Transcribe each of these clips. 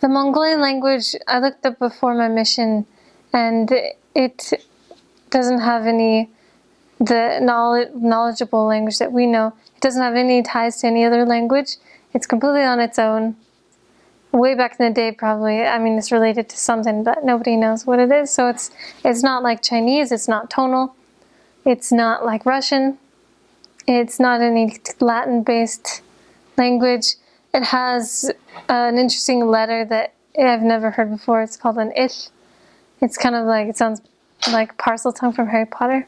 The Mongolian language, I looked up before my mission, and it doesn't have the knowledgeable language that we know. It doesn't have any ties to any other language. It's completely on its own. Way back in the day, probably. I mean, it's related to something, but nobody knows what it is. So it's not like Chinese. It's not tonal. It's not like Russian. It's not any Latin-based language. It has an interesting letter that I've never heard before. It's called an ish. It's kind of like, it sounds like Parseltongue from Harry Potter.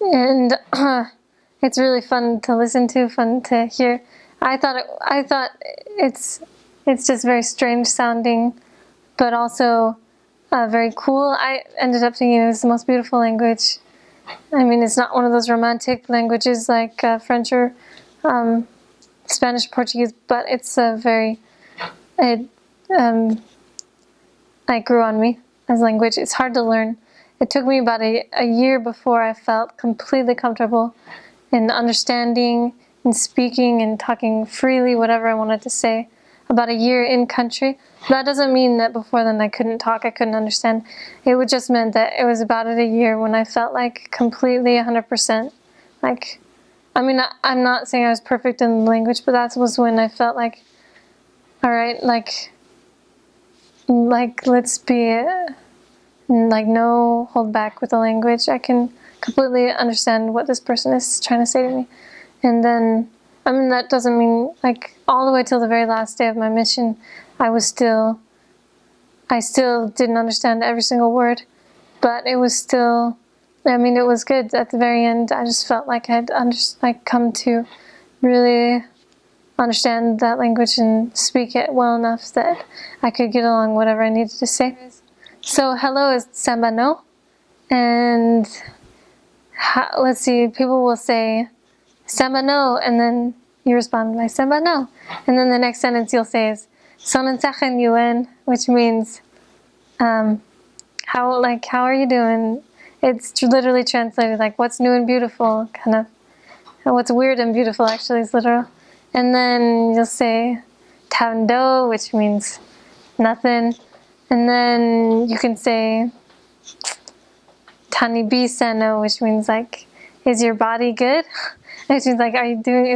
And it's really fun to listen to, fun to hear. I thought it's just very strange sounding, but also very cool. I ended up thinking it was the most beautiful language. I mean, it's not one of those romantic languages like French or Spanish, Portuguese, but it's it grew on me as a language. It's hard to learn. It took me about a year before I felt completely comfortable in understanding and speaking and talking freely whatever I wanted to say. About a year in country. That doesn't mean that before then I couldn't talk, I couldn't understand. It would just meant that it was about a year when I felt like completely 100%. Like, I mean, I'm not saying I was perfect in the language, but that was when I felt like, all right, like let's be, like, no hold back with the language. I can completely understand what this person is trying to say to me. And then, I mean, that doesn't mean, like, all the way till the very last day of my mission, I still didn't understand every single word, but it was still, I mean, it was good. At the very end, I just felt like I'd come to really understand that language and speak it well enough that I could get along whatever I needed to say. So hello is samba no, and let's see, people will say samba no, and then you respond by samba no, and then the next sentence you'll say is sonen sachen yuen, which means how are you doing? It's literally translated like what's new and beautiful, kind of. And what's weird and beautiful actually is literal. And then you'll say tando, which means nothing. And then you can say tani biseno, which means like, is your body good? Which means like,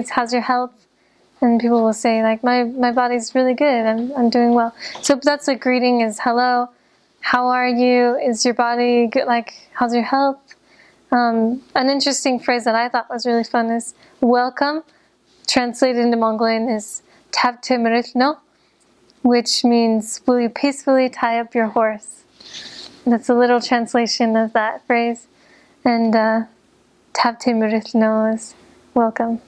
how's your health? And people will say like, my body's really good, I'm doing well. So that's a greeting, is hello, how are you? Is your body good? Like, how's your health? An interesting phrase that I thought was really fun is welcome. Translated into Mongolian is tabte merithno, which means will you peacefully tie up your horse? That's a little translation of that phrase. And tabte merithno is welcome.